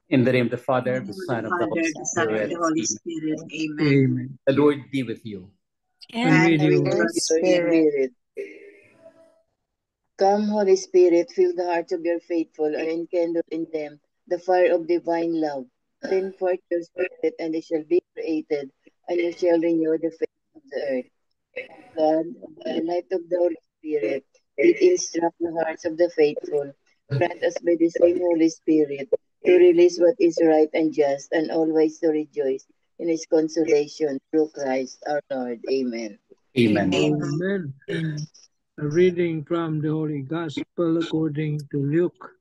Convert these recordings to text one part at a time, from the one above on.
In the name of the In the Father, name the of the Son, of the Father, Holy the Son, and Spirit. the Holy Amen. Spirit. Amen. Amen. The Lord be with you. And with you. Holy Spirit. Come, Holy Spirit, fill the hearts of your faithful and enkindle in them the fire of divine love. Send forth your Spirit, and they shall be created, and you shall renew the face of the earth. O God, by the light of the Holy Spirit, did instruct the hearts of the faithful. Grant us by the same Holy Spirit to release what is right and just, and always to rejoice in His consolation through Christ our Lord. Amen. Amen. Amen. Amen. A reading from the Holy Gospel according to Luke.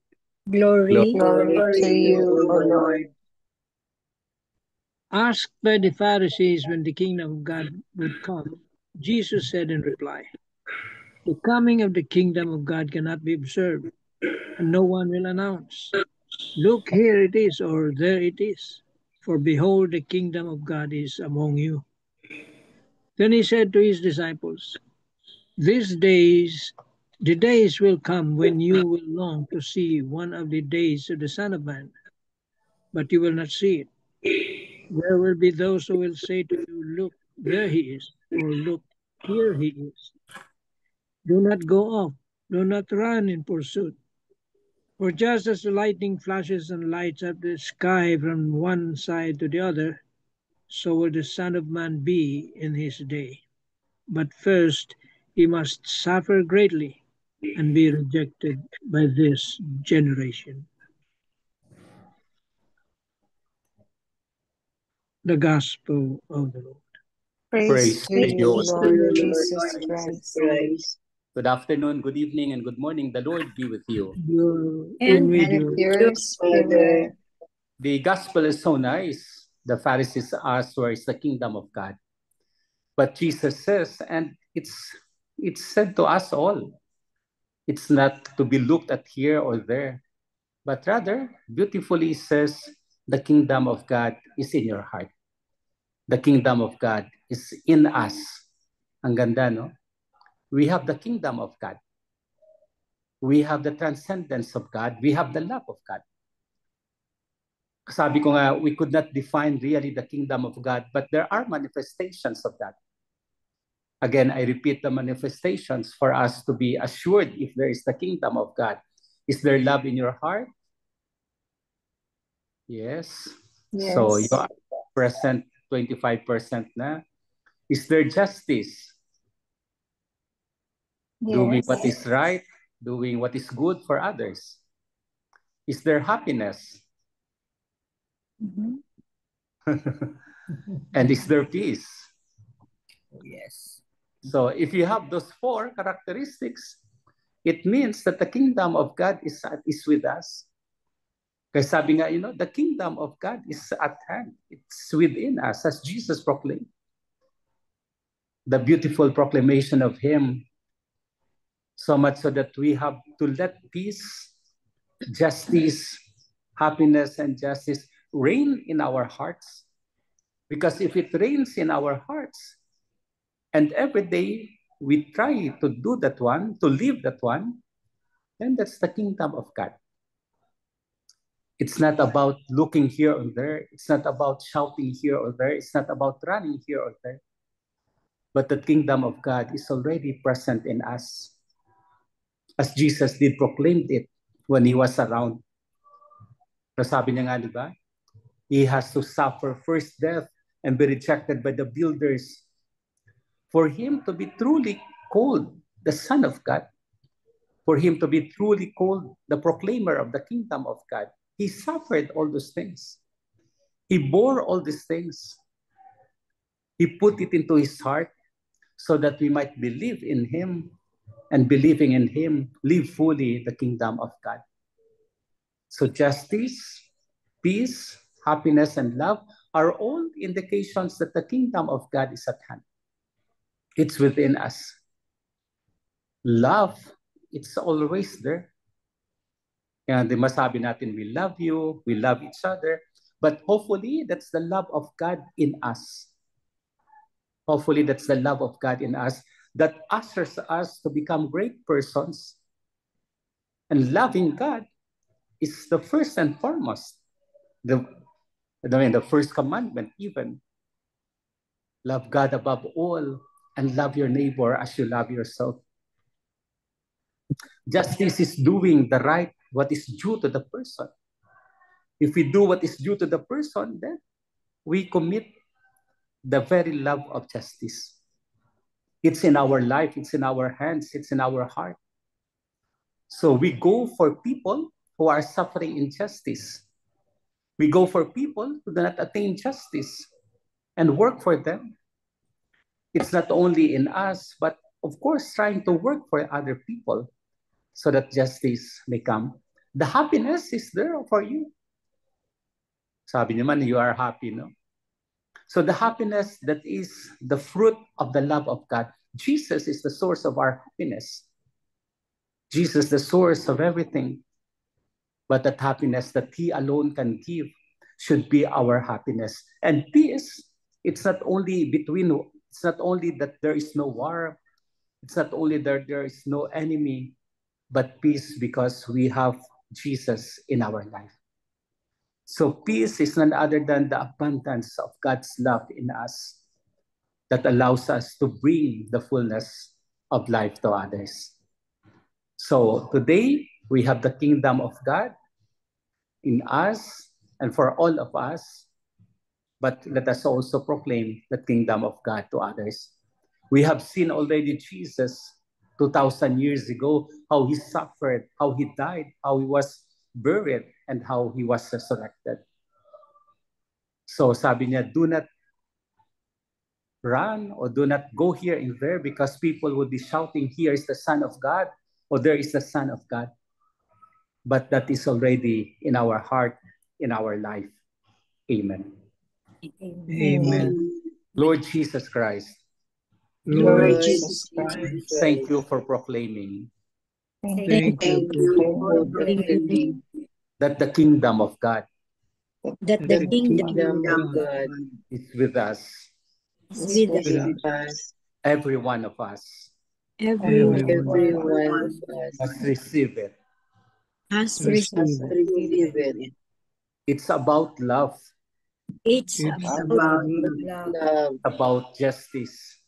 Glory Glory to you, O Lord. Asked by the Pharisees when the kingdom of God would come, Jesus said in reply, "The coming of the kingdom of God cannot be observed, and no one will announce, 'Look, here it is,' or 'there it is.' For behold, the kingdom of God is among you." Then he said to his disciples, the days will come when you will long to see one of the days of the Son of Man, but you will not see it. There will be those who will say to you, 'Look, there he is,' or 'Look, here he is.' Do not go off, do not run in pursuit. For just as the lightning flashes and lights up the sky from one side to the other, so will the Son of Man be in his day. But first he must suffer greatly and be rejected by this generation." The Gospel of the Lord. Praise Praise to to you, you. Lord Lord Jesus Jesus Christ. Christ. Good afternoon, good evening, and good morning. The Lord be with you. You and with And you. your Spirit. Father, The gospel is so nice. The Pharisees asked, "Where is the kingdom of God?" But Jesus says, and it's said to us all. It's not to be looked at here or there, but rather beautifully says, the kingdom of God is in your heart. The kingdom of God is in us. Ang ganda, no? We have the kingdom of God. We have the transcendence of God. We have the love of God. Sabi ko nga, we could not define really the kingdom of God, but there are manifestations of that. Again, I repeat the manifestations for us to be assured if there is the kingdom of God. Is there love in your heart? Yes. So you Yes. are present 25% na. Is there justice? Doing what Yes. is right, doing what is good for others. Is there happiness? Mhm. And is there peace? Yes. So if you have those four characteristics, it means that the kingdom of God is with us. Kasi sabi nga, the kingdom of God is at hand. It's within us, as Jesus proclaimed. The beautiful proclamation of Him, so much so that we have to let peace, justice, happiness, and justice reign in our hearts. Because if it reigns in our hearts, and every day we try to do that one, to live that one, then that's the kingdom of God. It's not about looking here or there. It's not about shouting here or there. It's not about running here or there. But the kingdom of God is already present in us. As Jesus did proclaim it when He was around. Pero sabi niya nga, di ba? He has to suffer first death and be rejected by the builders for Him to be truly called the Son of God. For Him to be truly called the proclaimer of the kingdom of God. He suffered all those things. He bore all these things. He put it into His heart so that we might believe in Him, and believing in Him, live fully the kingdom of God. So justice, peace, happiness, and love are all indications that the kingdom of God is at hand. It's within us. Love, it's always there. Kaya di masabi natin, we love you, we love each other, but hopefully that's the love of God in us. Hopefully that's the love of God in us that ushers us to become great persons. And loving God is the first and foremost. the first commandment even. Love God above all and love your neighbor as you love yourself. Justice is doing the right, what is due to the person. If we do what is due to the person, then we commit the very love of justice. It's in our life, it's in our hands, it's in our heart. So we go for people who are suffering injustice. We go for people who do not attain justice and work for them. It's not only in us, but of course, trying to work for other people so that justice may come. The happiness is there for you. Sabi naman, you are happy, no? So the happiness that is the fruit of the love of God. Jesus is the source of our happiness. Jesus, the source of everything. But that happiness that He alone can give should be our happiness. And peace, it's not only that there is no war, it's not only that there is no enemy, but peace because we have Jesus in our life. So peace is none other than the abundance of God's love in us that allows us to bring the fullness of life to others. So today, we have the kingdom of God in us and for all of us, but let us also proclaim the kingdom of God to others. We have seen already Jesus 2,000 years ago, how He suffered, how He died, how He was buried, and how He was resurrected. So sabi niya, do not run or do not go here and there because people would be shouting, here is the Son of God, or there is the Son of God. But that is already in our heart, in our life. Amen. Amen. Lord Jesus Christ, Lord Jesus Christ, thank you for proclaiming thank you Thank you for for proclaiming that the kingdom of God that the the kingdom kingdom kingdom of God is with us, is is with with us, every one of us everyone every one of us must receive it. has receive has it. received it. It's about love, It's It's about about love, Love, about justice,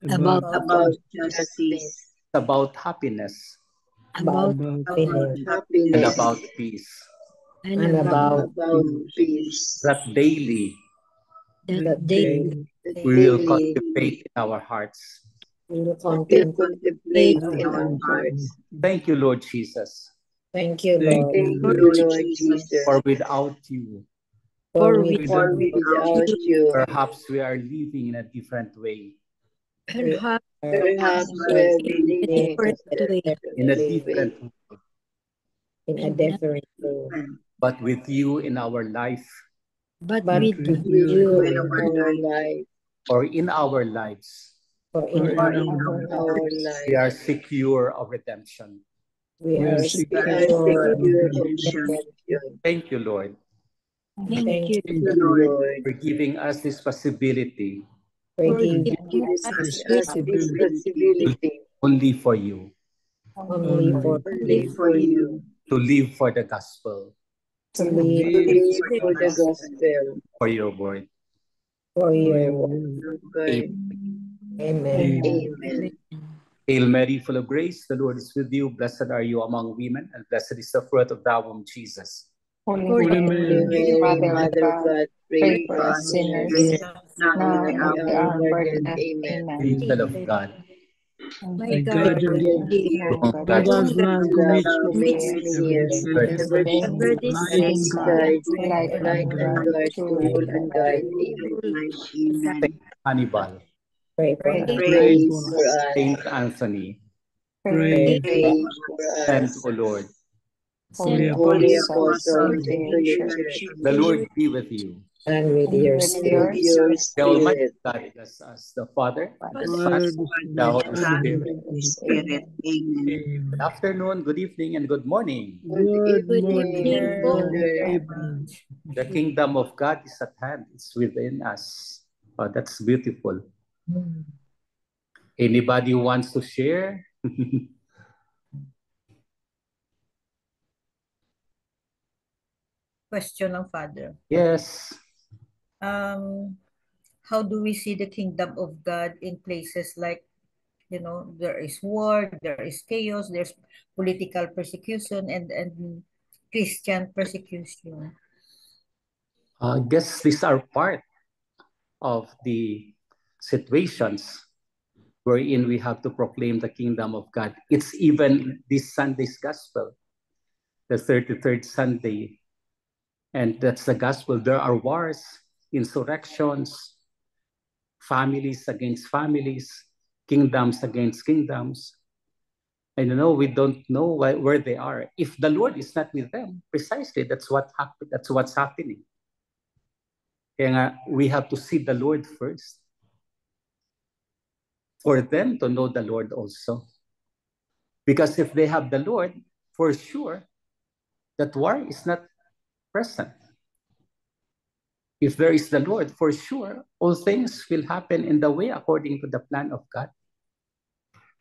about about justice, about happiness, about about happiness, and happiness, about peace. and about about peace. peace. That daily that That they day we will Daily, cultivate in our hearts. we'll contemplate in our hearts. Thank you, Lord Jesus, thank you, Thank Lord. you, Lord Jesus. for without you, for we Without Without you, perhaps we are living in a different way, perhaps perhaps we'll be in a living different way, in a way. different way. in a in different way. But with you in our life but But with with With you you in our life, or in our lives, or in in our our we life, are secure of redemption. we we are are we are secure secure of of redemption. redemption. Thank you, Lord, thank Thank you Thank you, you, Lord, for giving us this possibility for for giving giving us us this as this this possibility possibility only for you, only for only for you to live for the gospel, to to live to live live for the gospel for your word. for for your your word. God. Amen. Amen. Hail Mary, full of grace, the Lord is with you. Blessed are you among women, and blessed is the fruit of thy womb, Jesus. Holy Holy Holy Mary, Mary, Mother of Mother of God, God, pray pray for for us us sinners, sinners, now now and and at at the the hour hour of of our our death. death. Amen. Amen. Angel of God, My the God, God of the dear, Dear, Lord God God, of love who love makes who makes me me hear hear, Lord, never ever deceive, this light and and is guide, guide, light and light and and guide. God, guard, to true rule Amen. and guide. Amen. Saint Hannibal, Pray for pray us. for Praise For for us. Saint Anthony, pray pray for Praise for send, us. O Lord. holy Saint Holy apostles apostles into apostles your into your church, church, The Lord be with you. and with and your with spirit. your with your The Almighty spirit. God bless us, the Father, the Son, Word the the Holy Son and Spirit. the Spirit. Spirit. Good Amen. afternoon, good evening, and good morning. Good Good Good morning, evening, evening, good brother. evening. The kingdom of God is at hand. It's within us. Oh, that's beautiful. Anybody who wants to share? question ng Father. Yes. How do we see the kingdom of God in places like, there is war, there is chaos, there's political persecution and Christian persecution? I guess these are part of the situations wherein we have to proclaim the kingdom of God. It's even this Sunday's gospel, the 33rd Sunday. And that's the gospel. There are wars, insurrections, families against families, kingdoms against kingdoms. And we don't know where they are. If the Lord is not with them, precisely that's what's happening. Kaya nga, we have to see the Lord first for them to know the Lord also. Because if they have the Lord, for sure, that war is not present. If there is the Lord, for sure, all things will happen in the way according to the plan of God.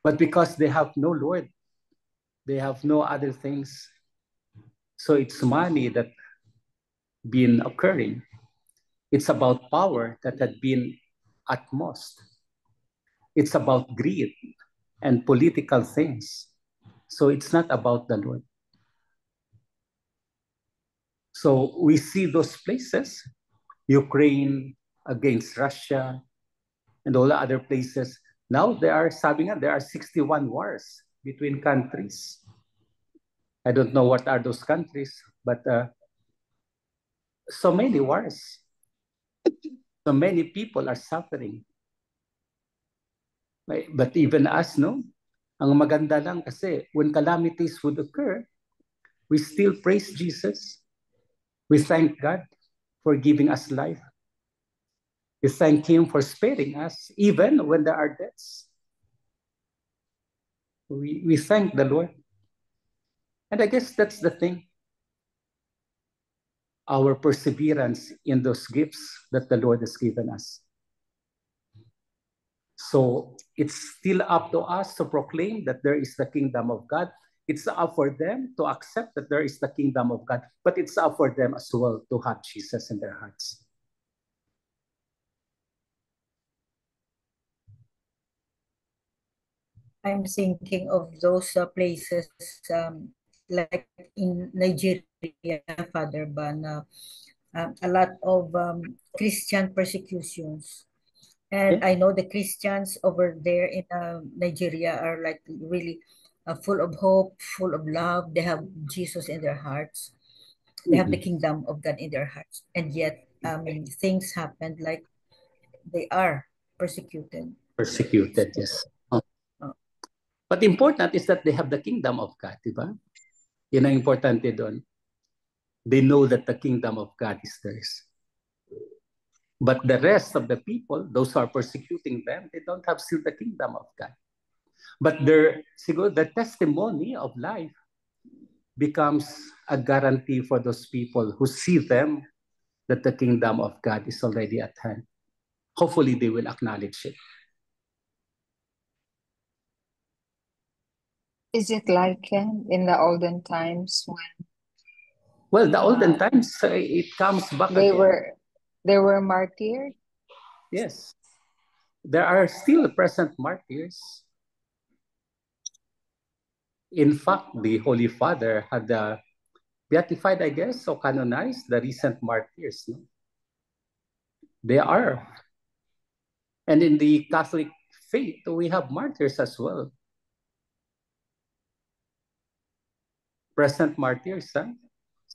But because they have no Lord, they have no other things. So it's money that been occurring. It's about power that had been at most. It's about greed and political things. So it's not about the Lord. So we see those places, Ukraine against Russia and all the other places. Now there are 61 wars between countries. I don't know what are those countries, but so many wars. So many people are suffering. But even us, no? Ang maganda lang kasi when calamities would occur, we still praise Jesus. We thank God for giving us life. We thank Him for sparing us, even when there are deaths. We thank the Lord. And I guess that's the thing. Our perseverance in those gifts that the Lord has given us. So it's still up to us to proclaim that there is the kingdom of God. It's up for them to accept that there is the kingdom of God, but it's up for them as well to have Jesus in their hearts. I'm thinking of those places like in Nigeria, Father Ban, a lot of Christian persecutions. And I know the Christians over there in Nigeria are like really full of hope, full of love. They have Jesus in their hearts. They have the kingdom of God in their hearts. And yet, things happened like they are persecuted. Persecuted, yes. But important is that they have the kingdom of God, diba? Yun ang importante doon. They know that the kingdom of God is theirs. But the rest of the people, those who are persecuting them, they don't have still the kingdom of God. But the testimony of life becomes a guarantee for those people who see them that the kingdom of God is already at hand. Hopefully, they will acknowledge it. Is it like in the olden times when Well, the olden times, it comes back they again. were martyred? Yes. There are still present martyrs. In fact, the Holy Father had beatified, I guess, or canonized the recent martyrs. No? They are. And in the Catholic faith, we have martyrs as well. Present martyrs, huh?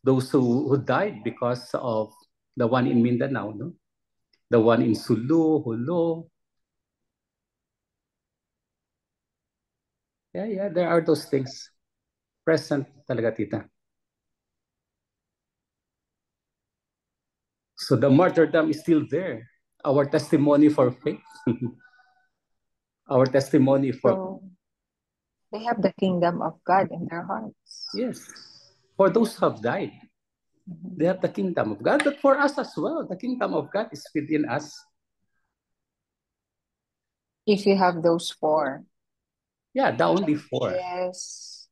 Those who died because of the one in Mindanao, no? The one in Sulu, Hulo. Yeah, there are those things. Present talaga, tita. So the martyrdom is still there. Our testimony for faith. Our testimony for... So they have the kingdom of God in their hearts. Yes. For those who have died, they have the kingdom of God. But for us as well, the kingdom of God is within us. If you have those four. Yeah, the only four. Yes.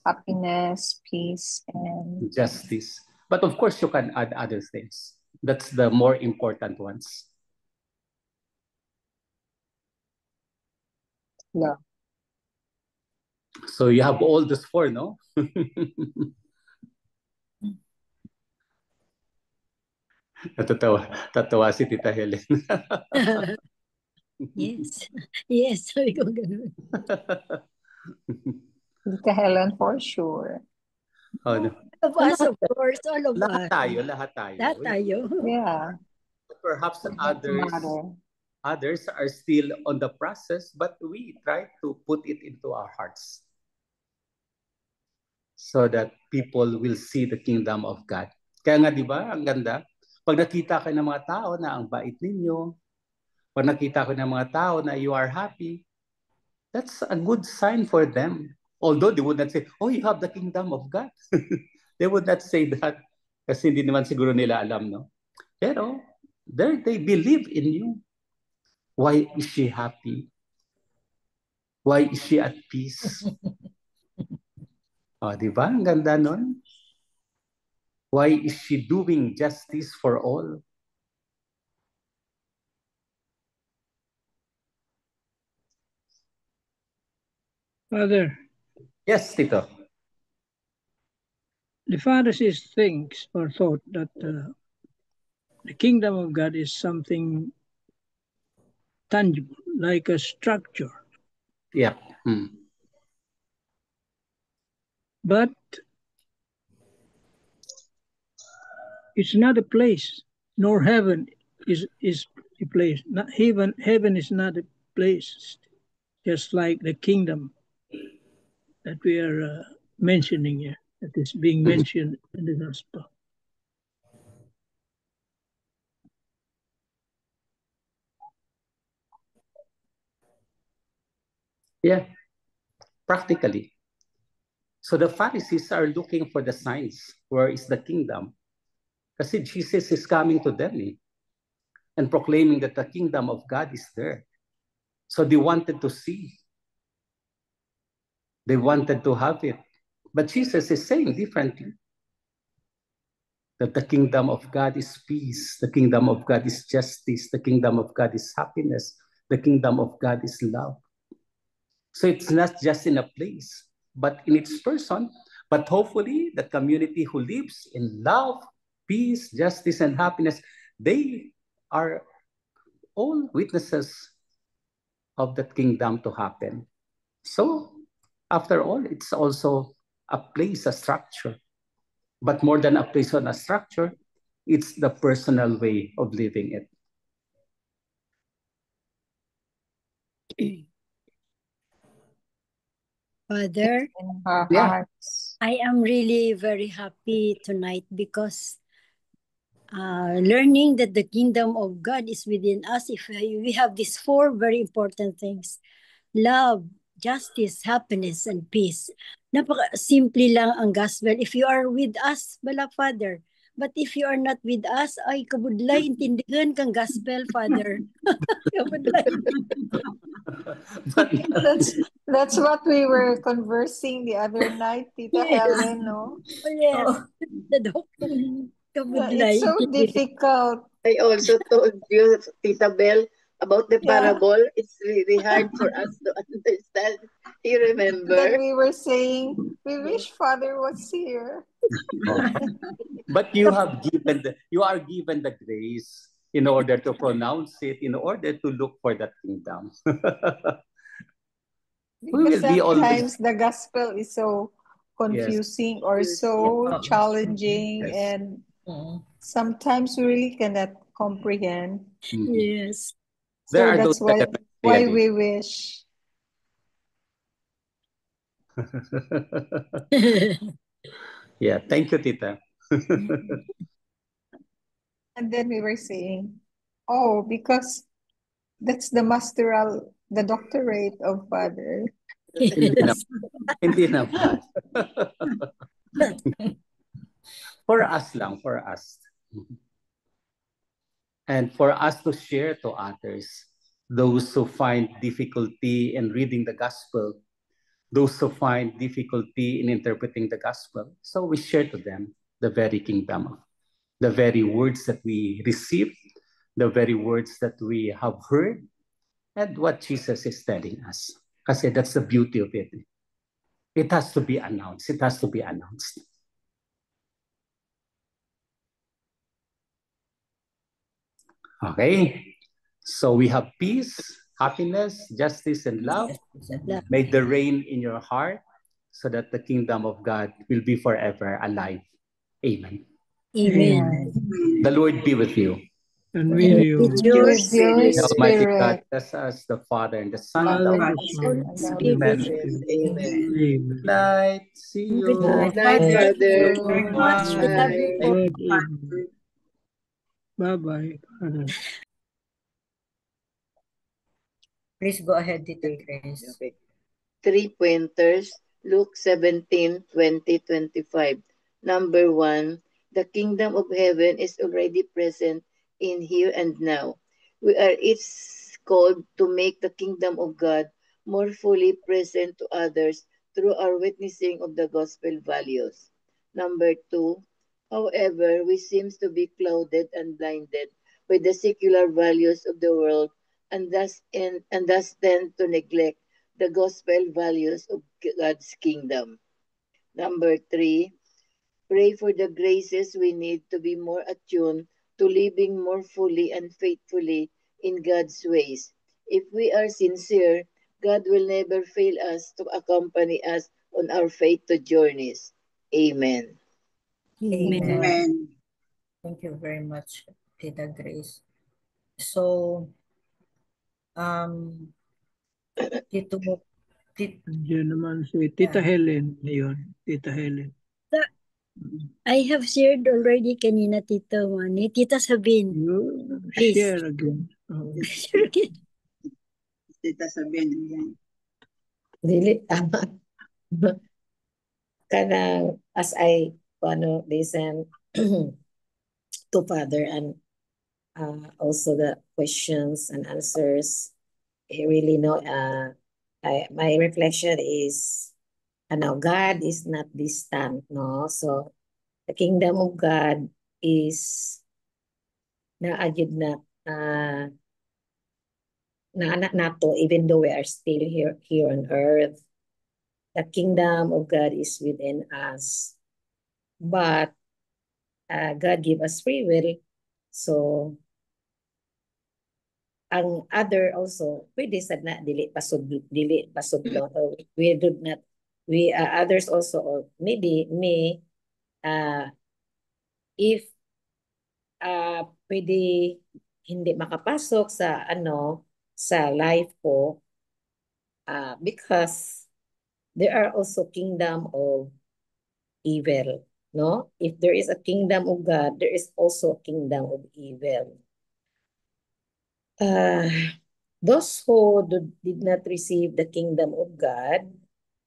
Happiness, peace, and justice. But of course, you can add other things. That's the more important ones. Love. So you have all those four, no? Tatawa si Tita Helen. Yes. Yes, sabi ko ganun. Tita Helen, for sure. Oh, no. All of us, of course, all of Lahat us. tayo, lahat tayo. Lahat tayo. Yeah. Perhaps Doesn't matter. others are still on the process, but we try to put it into our hearts so that people will see the kingdom of God. Kaya nga, di ba, ang ganda, pag nakita ka ng mga tao na ang bait ninyo, pag nakita ko ng mga tao na you are happy, that's a good sign for them. Although they would not say, oh, you have the kingdom of God. They would not say that kasi hindi naman siguro nila alam, no? Pero they believe in you. Why is she happy? Why is she at peace? Oh, di ba? Ang ganda nun. Why is she doing justice for all? Father, Yes, Tito. the Pharisees thinks or thought that the kingdom of God is something tangible, like a structure. Yep. But it's not a place, nor heaven is a place. Not heaven is not a place, just like the kingdom that we are mentioning here, that is being mentioned in the gospel. Yeah, practically. So the Pharisees are looking for the signs. Where is the kingdom? Kasi Jesus is coming to them and proclaiming that the kingdom of God is there. So they wanted to see. They wanted to have it. But Jesus is saying differently. That the kingdom of God is peace. The kingdom of God is justice. The kingdom of God is happiness. The kingdom of God is love. So it's not just in a place, but in its person. But hopefully the community who lives in love, peace, justice, and happiness, they are all witnesses of that kingdom to happen. So after all, it's also a place, a structure. But more than a place or a structure, it's the personal way of living it. Father, In our Yeah. hearts. I am really very happy tonight because learning that the kingdom of God is within us. If we have these four very important things: love, justice, happiness, and peace. Napaka-simple lang ang gospel. If you are with us, bala Father. But if you are not with us, ay kabudlay, intindihan kang gospel, Father. Kabudlay. That's what we were conversing the other night, Tita Yes. Helen, no? Oh, yes. Oh. Kabudlay. It's so difficult. I also told you, Tita Bell, about the Yeah. parable. It's really hard for us to understand. You remember? Then we were saying, we wish Father was here. But you are given the grace in order to pronounce it, in order to look for that kingdom. Because will be always- sometimes the gospel is so confusing or so challenging, Yes. and sometimes we really cannot comprehend. Yes. There So are that's those that why really- we wish. Yeah, thank you, Tita. And then we were saying, oh, because that's the doctorate of Father. Yes. Hindi naman. For us lang, for us. And for us to share to others, those who find difficulty in reading the gospel, those who find difficulty in interpreting the gospel. So we share to them the very kingdom, the very words that we receive, the very words that we have heard, and what Jesus is telling us. Kasi that's the beauty of it. It has to be announced. It has to be announced. Okay, so we have peace, happiness, justice, and love. May the reign in your heart so that the kingdom of God will be forever alive. Amen. Amen. The Lord be with you. And with you, With your With your The Almighty God spirit. bless us, the Father and the Son. Father, Father, the Son, Son, and the Holy Holy Amen. Spirit. Amen. Amen. Night. See you. Good night, Good night, Father. Father. Thank you very much. We love you po. Good evening. Bye-bye, Father. Please go ahead, Tita Grace. Okay. 3 pointers, Luke 17, 20, 25. Number 1, the kingdom of heaven is already present in here and now. We are each called to make the kingdom of God more fully present to others through our witnessing of the gospel values. Number 2, however, we seem to be clouded and blinded by the secular values of the world and thus tend to neglect the gospel values of God's kingdom. Number 3, pray for the graces we need to be more attuned to living more fully and faithfully in God's ways. If we are sincere, God will never fail us to accompany us on our faith journeys. Amen. Amen. Thank you very much, Tita Grace. So, Tito, Diyan naman si Tita Helen. Ayun, Tita Helen. I have shared already kanina, Tita Manny. Tita Sabine. You Please. share again. Oh. Share again. Tita Sabine, yan. Dili tama. Kanang as I listen to Father and also the questions and answers, I really know my reflection is God is not distant, no? So the kingdom of God is naagid na naanak nato even though we are still here on earth. The kingdom of God is within us. But God gave us free will. So, ang other also, pwede sad na dili pasud lang. We do not, others also, or maybe me, if pwede hindi makapasok sa sa life ko, because there are also kingdom of evil, no? If there is a kingdom of God, there is also a kingdom of evil. Those who did not receive the kingdom of God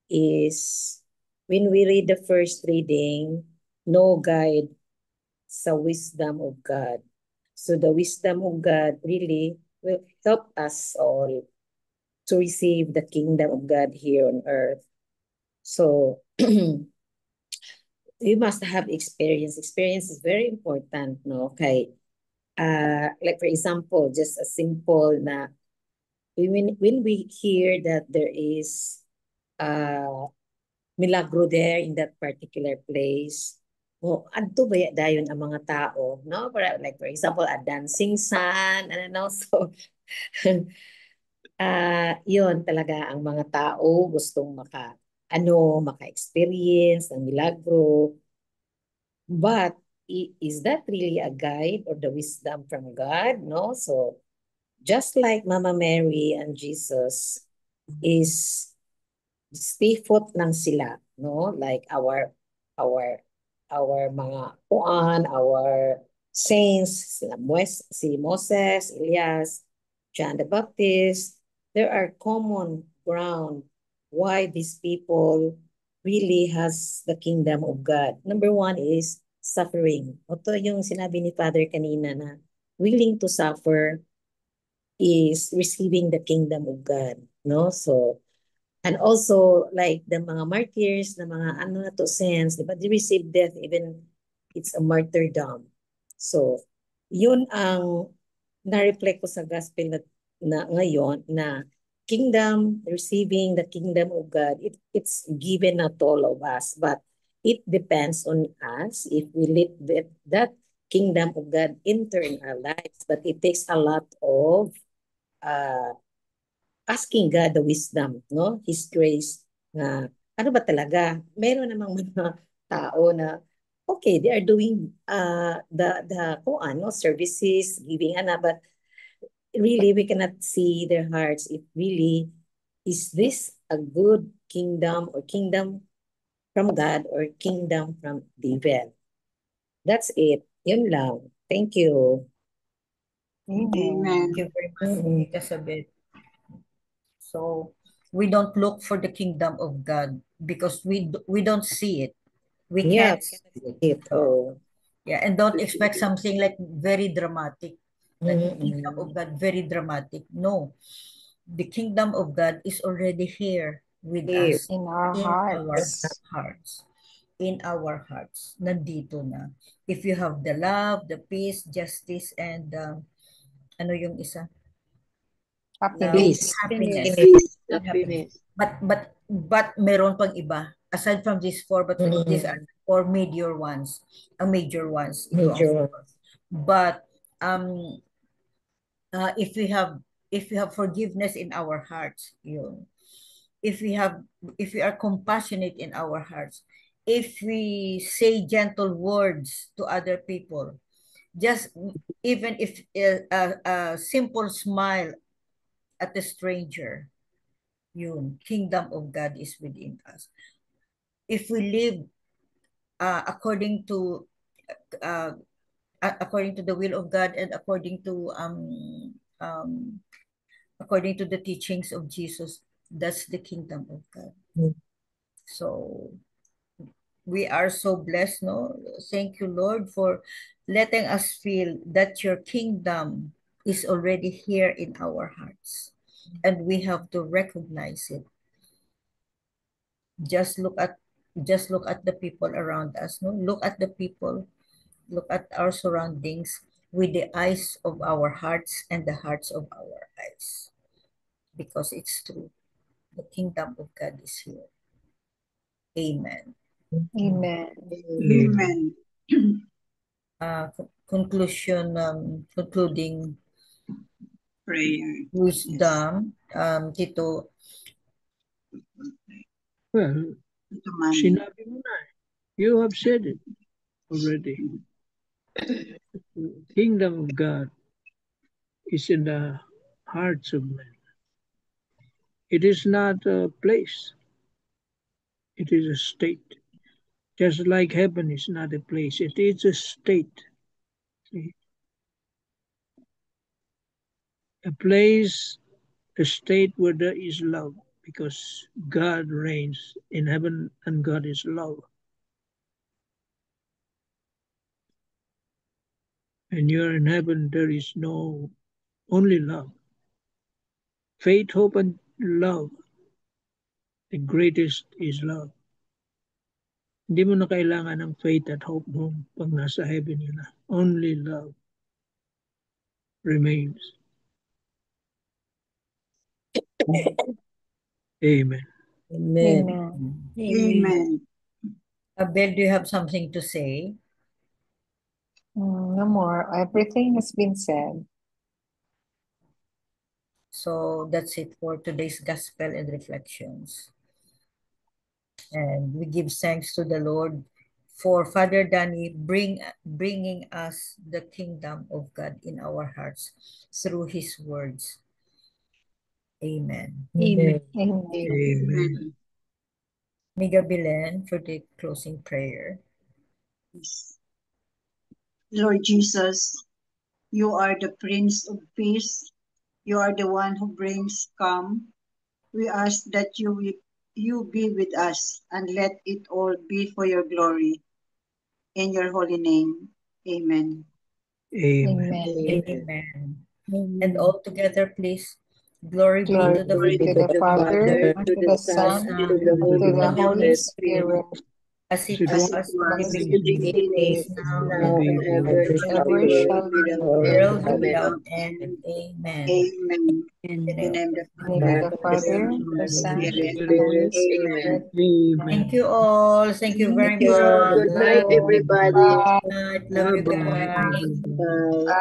is, when we read the first reading, no guide sa wisdom of God. So the wisdom of God really will help us all to receive the kingdom of God here on earth. So you must have experience. Experience is very important, no? Okay. Like for example, just a simple na when we hear that there is milagro there in that particular place, adto ba dayon ang mga tao, no? Like for example, a dancing sun, so yun talaga ang mga tao gustong maka-experience ng milagro. But is that really a guide or the wisdom from God? No? So just like Mama Mary and Jesus is stay put lang sila, no? Like our mga our saints, si Moses, Elias, John the Baptist, there are common ground why these people really has the kingdom of God. Number 1 is suffering. Ito yung sinabi ni Father kanina na willing to suffer is receiving the kingdom of God, no? So, and also like the mga martyrs, the mga saints, but they receive death even It's a martyrdom. So, yun ang na-reflect ko sa gospel na ngayon na kingdom, receiving the kingdom of God, it's given not to all of us, but it depends on us if we let that kingdom of God enter in our lives. But it takes a lot of asking God the wisdom, no? His grace na ano ba talaga? Meron namang mga tao na okay, they are doing the services, giving but really we cannot see their hearts. If really is this a good kingdom or kingdom from God or kingdom from devil? That's it. Yun lang. Thank you. Amen. Thank you very much, Elizabeth. So we don't look for the kingdom of God because we don't see it. We can't see it. Oh. Yeah, and don't expect something like very dramatic. Like the kingdom of God, very dramatic. No, the kingdom of God is already here with us In our hearts. In our hearts, nandito na. If you have the love, the peace, justice, and ano yung isa? Happiness. Happiness. But meron pang iba. Aside from these four, but these are four major ones. Major ones. But if we have forgiveness in our hearts, yun. If we are compassionate in our hearts, if we say gentle words to other people, just even if a simple smile at a stranger, yun, kingdom of God is within us. If we live according to the will of God and according to the teachings of Jesus, that's the kingdom of God. So we are so blessed, no? Thank you, Lord, for letting us feel that your kingdom is already here in our hearts, and we have to recognize it. Just look at the people around us, no? Look at the people, look at our surroundings with the eyes of our hearts and the hearts of our eyes, because it's true. The kingdom of God is here. Amen. Amen. Amen. Concluding Prayer. wisdom, Tito. Well, sinabi mo na. You have said it already. The kingdom of God is in the hearts of men. It is not a place. It is a state. Just like heaven is not a place. It is a state. See? A place, a state where there is love, because God reigns in heaven and God is love. And you're in heaven, there is only love. Faith, hope, and love. The greatest is love. Hindi mo na kailangan ng faith at hope mo pag nasa heaven yun na. Only love remains. Amen. Amen. Amen. Abel, do you have something to say? No more. Everything has been said. So that's it for today's gospel and reflections. And we give thanks to the Lord for Father Danny bringing us the kingdom of God in our hearts through his words. Amen. Amen. Amen. Miga Belen for the closing prayer. Yes. Lord Jesus, you are the Prince of Peace. You are the one who brings calm. We ask that you be with us and let it all be for your glory. In your holy name, amen. Amen. And all together, please. Glory be Glory to the be to the Father, to the Son, to to the Holy Spirit, as it As it was was in the in the beginning, is now, now and and ever ever shall ever be, shall be. world Amen. without end. Amen. Amen. And In the name of the In the name of the Father, the Son, and the Holy Amen. Spirit. Amen. Thank you all. Thank you very Thank you. much. Good night, everybody. Good night. Love you Bye-bye. guys. Bye.